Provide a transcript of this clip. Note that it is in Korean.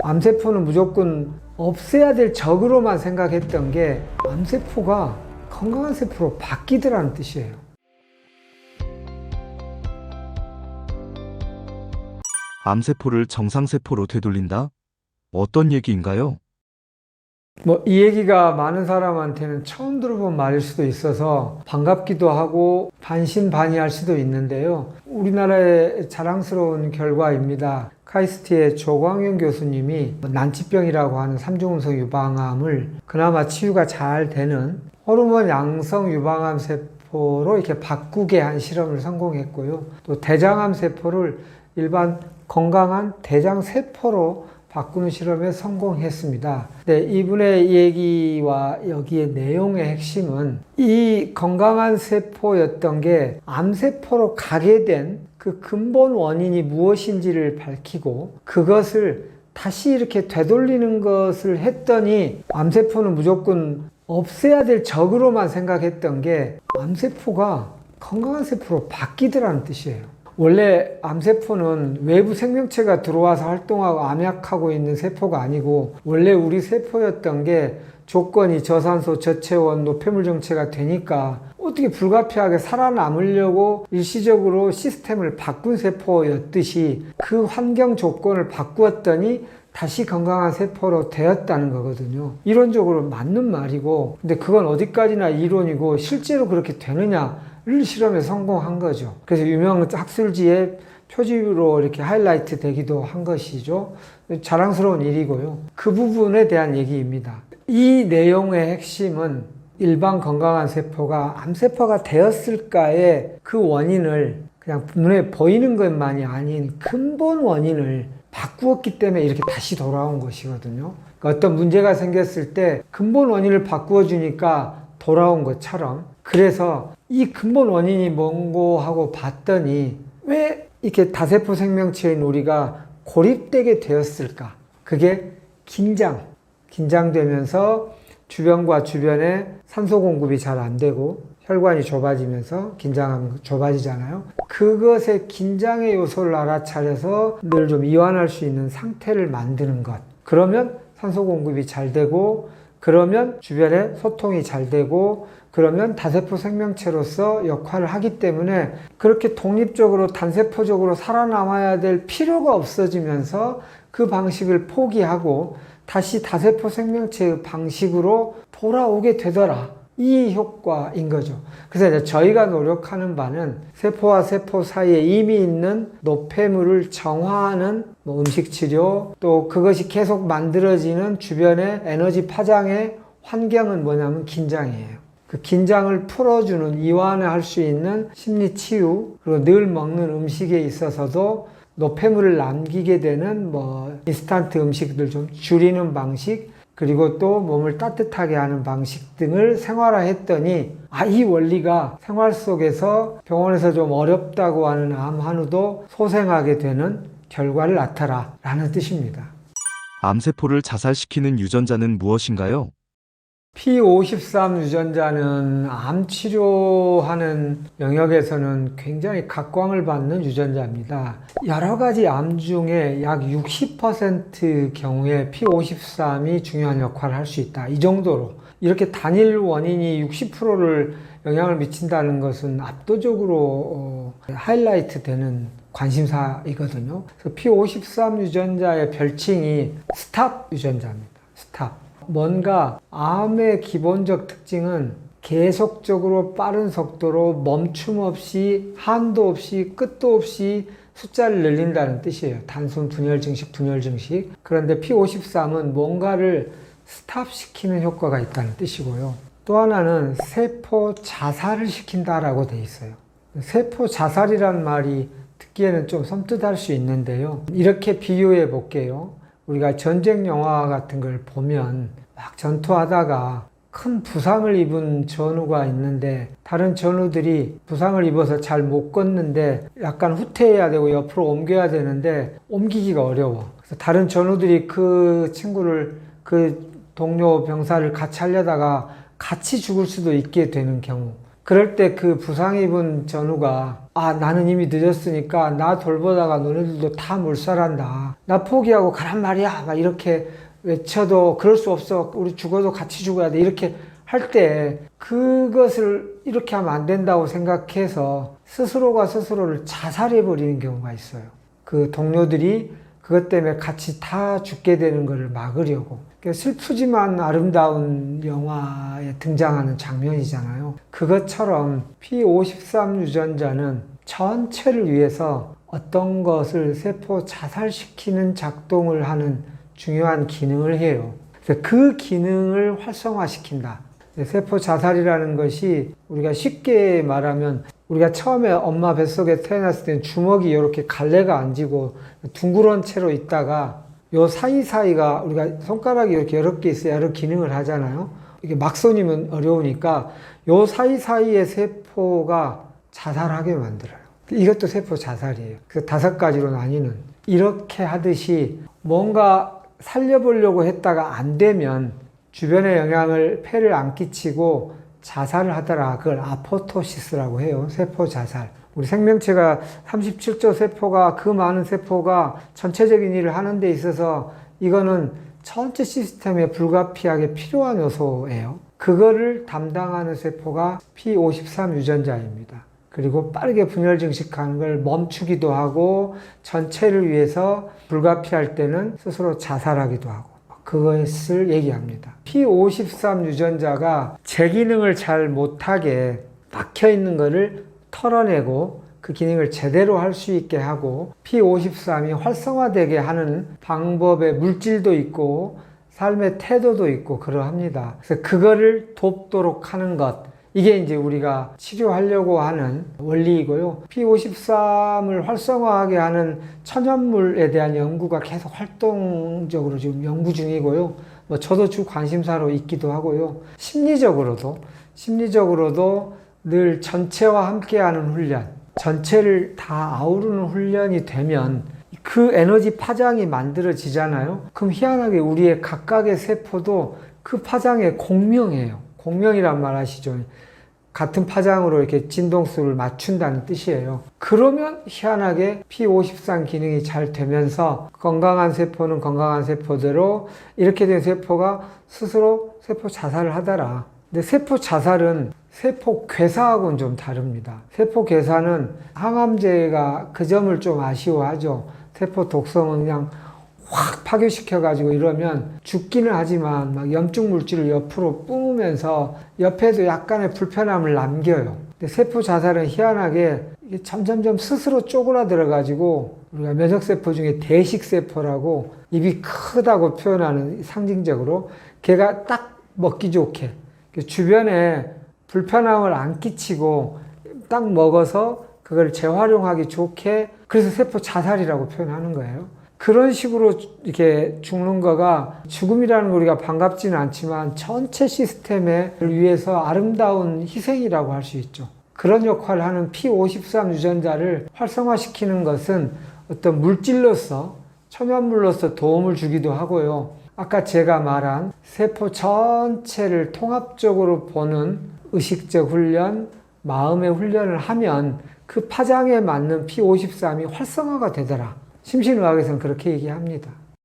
암세포는 무조건 없애야 될 적으로만 생각했던 게 암세포가 건강한 세포로 바뀌더라는 뜻이에요. 암세포를 정상세포로 되돌린다? 어떤 얘기인가요? 이 얘기가 많은 사람한테는 처음 들어본 말일 수도 있어서 반갑기도 하고 반신반의할 수도 있는데요. 우리나라의 자랑스러운 결과입니다. 카이스트의 조광현 교수님이 난치병이라고 하는 3중음성 유방암을 그나마 치유가 잘 되는 호르몬 양성 유방암 세포로 이렇게 바꾸게 한 실험을 성공했고요. 또 대장암 세포를 일반 건강한 대장 세포로 바꾸는 실험에 성공했습니다. 네, 이분의 얘기와 여기에 내용의 핵심은 이 건강한 세포였던 게 암세포로 가게 된 그 근본 원인이 무엇인지를 밝히고 그것을 다시 이렇게 되돌리는 것을 했더니 암세포는 무조건 없애야 될 적으로만 생각했던 게 암세포가 건강한 세포로 바뀌더라는 뜻이에요. 원래 암세포는 외부 생명체가 들어와서 활동하고 암약하고 있는 세포가 아니고 원래 우리 세포였던 게 조건이 저산소, 저체온, 노폐물 정체가 되니까 어떻게 불가피하게 살아남으려고 일시적으로 시스템을 바꾼 세포였듯이 그 환경 조건을 바꾸었더니 다시 건강한 세포로 되었다는 거거든요. 이론적으로 맞는 말이고 근데 그건 어디까지나 이론이고 실제로 그렇게 되느냐를 실험에 성공한 거죠. 그래서 유명 학술지의 표지로 이렇게 하이라이트 되기도 한 것이죠. 자랑스러운 일이고요. 그 부분에 대한 얘기입니다. 이 내용의 핵심은 일반 건강한 세포가 암세포가 되었을까의 그 원인을 그냥 눈에 보이는 것만이 아닌 근본 원인을 바꾸었기 때문에 이렇게 다시 돌아온 것이거든요. 그러니까 어떤 문제가 생겼을 때 근본 원인을 바꾸어 주니까 돌아온 것처럼 그래서 이 근본 원인이 뭔고 하고 봤더니 왜 이렇게 다세포 생명체인 우리가 고립되게 되었을까? 그게 긴장되면서 주변과 주변에 산소 공급이 잘 안 되고 혈관이 좁아지면서 긴장하면 좁아지잖아요. 그것의 긴장의 요소를 알아차려서 늘 좀 이완할 수 있는 상태를 만드는 것. 그러면 산소 공급이 잘 되고 그러면 주변에 소통이 잘 되고 그러면 다세포 생명체로서 역할을 하기 때문에 그렇게 독립적으로 단세포적으로 살아남아야 될 필요가 없어지면서 그 방식을 포기하고 다시 다세포 생명체의 방식으로 돌아오게 되더라. 이 효과인 거죠. 그래서 이제 저희가 노력하는 바는 세포와 세포 사이에 이미 있는 노폐물을 정화하는 음식 치료, 또 그것이 계속 만들어지는 주변의 에너지 파장의 환경은 뭐냐면 긴장이에요. 그 긴장을 풀어주는, 이완할 수 있는 심리 치유, 그리고 늘 먹는 음식에 있어서도 노폐물을 남기게 되는 인스턴트 음식들 좀 줄이는 방식, 그리고 또 몸을 따뜻하게 하는 방식 등을 생활화했더니 이 원리가 생활 속에서 병원에서 좀 어렵다고 하는 암 환우도 소생하게 되는 결과를 낳더라 라는 뜻입니다. 암세포를 자살시키는 유전자는 무엇인가요? P53 유전자는 암 치료하는 영역에서는 굉장히 각광을 받는 유전자입니다. 여러 가지 암 중에 약 60% 경우에 P53이 중요한 역할을 할 수 있다. 이 정도로 이렇게 단일 원인이 60%를 영향을 미친다는 것은 압도적으로 하이라이트 되는 관심사이거든요. 그래서 P53 유전자의 별칭이 스탑 유전자입니다. 스탑. 뭔가 암의 기본적 특징은 계속적으로 빠른 속도로 멈춤 없이 한도 없이 끝도 없이 숫자를 늘린다는 뜻이에요. 단순 분열 증식, 분열 증식. 그런데 P53은 뭔가를 스탑시키는 효과가 있다는 뜻이고요. 또 하나는 세포 자살을 시킨다라고 돼 있어요. 세포 자살이란 말이 듣기에는 좀 섬뜩할 수 있는데요. 이렇게 비유해 볼게요. 우리가 전쟁 영화 같은 걸 보면 막 전투하다가 큰 부상을 입은 전우가 있는데 다른 전우들이 부상을 입어서 잘 못 걷는데 약간 후퇴해야 되고 옆으로 옮겨야 되는데 옮기기가 어려워. 그래서 다른 전우들이 그 친구를, 그 동료 병사를 같이 하려다가 같이 죽을 수도 있게 되는 경우, 그럴 때 그 부상 입은 전우가 나는 이미 늦었으니까 나 돌보다가 너네들도 다 몰살한다. 나 포기하고 가란 말이야. 막 이렇게 외쳐도 그럴 수 없어. 우리 죽어도 같이 죽어야 돼. 이렇게 할 때 그것을 이렇게 하면 안 된다고 생각해서 스스로가 스스로를 자살해 버리는 경우가 있어요. 그 동료들이 그것 때문에 같이 다 죽게 되는 것을 막으려고. 슬프지만 아름다운 영화에 등장하는 장면이잖아요. 그것처럼 P53 유전자는 전체를 위해서 어떤 것을 세포 자살시키는 작동을 하는 중요한 기능을 해요. 그래서 그 기능을 활성화시킨다. 세포 자살이라는 것이 우리가 쉽게 말하면 우리가 처음에 엄마 뱃속에 태어났을 때는 주먹이 이렇게 갈래가 안 지고 둥그런 채로 있다가 요 사이사이가 우리가 손가락이 이렇게 여러 개 있어야 여러 기능을 하잖아요. 이게 막 쏘니면 어려우니까 요 사이사이의 세포가 자살하게 만들어요. 이것도 세포 자살이에요. 그래서 5가지로 나뉘는. 이렇게 하듯이 뭔가 살려보려고 했다가 안 되면 주변의 영향을 폐를 안 끼치고 자살을 하더라. 그걸 아포토시스라고 해요. 세포 자살. 우리 생명체가 37조 세포가 그 많은 세포가 전체적인 일을 하는 데 있어서 이거는 전체 시스템에 불가피하게 필요한 요소예요. 그거를 담당하는 세포가 P53 유전자입니다. 그리고 빠르게 분열 증식하는 걸 멈추기도 하고 전체를 위해서 불가피할 때는 스스로 자살하기도 하고 그것을 얘기합니다. P53 유전자가 제 기능을 잘 못하게 막혀 있는 것을 털어내고 그 기능을 제대로 할 수 있게 하고 P53이 활성화되게 하는 방법의 물질도 있고 삶의 태도도 있고 그러합니다. 그래서 그거를 돕도록 하는 것, 이게 이제 우리가 치료하려고 하는 원리이고요. P53을 활성화하게 하는 천연물에 대한 연구가 계속 활동적으로 지금 연구 중이고요. 저도 주 관심사로 있기도 하고요. 심리적으로도 늘 전체와 함께하는 훈련, 전체를 다 아우르는 훈련이 되면 그 에너지 파장이 만들어지잖아요. 그럼 희한하게 우리의 각각의 세포도 그 파장에 공명해요. 공명이란 말 아시죠? 같은 파장으로 이렇게 진동수를 맞춘다는 뜻이에요. 그러면 희한하게 P53 기능이 잘 되면서 건강한 세포는 건강한 세포대로 이렇게 된 세포가 스스로 세포 자살을 하더라. 근데 세포 자살은 세포 괴사하고는 좀 다릅니다. 세포 괴사는 항암제가 그 점을 좀 아쉬워하죠. 세포 독성은 그냥 확 파괴시켜가지고 이러면 죽기는 하지만 막 염증 물질을 옆으로 뿜으면서 옆에도 약간의 불편함을 남겨요. 근데 세포 자살은 희한하게 이게 점점점 스스로 쪼그라들어가지고 우리가 면역세포 중에 대식세포라고 입이 크다고 표현하는 상징적으로 걔가 딱 먹기 좋게 주변에 불편함을 안 끼치고 딱 먹어서 그걸 재활용하기 좋게 그래서 세포 자살이라고 표현하는 거예요. 그런 식으로 이렇게 죽는 거가 죽음이라는 거 우리가 반갑지는 않지만 전체 시스템을 위해서 아름다운 희생이라고 할 수 있죠. 그런 역할을 하는 P53 유전자를 활성화시키는 것은 어떤 물질로서 천연물로서 도움을 주기도 하고요. 아까 제가 말한 세포 전체를 통합적으로 보는 의식적 훈련, 마음의 훈련을 하면 그 파장에 맞는 P53이 활성화가 되더라. 심신의학에서는 그렇게 얘기합니다.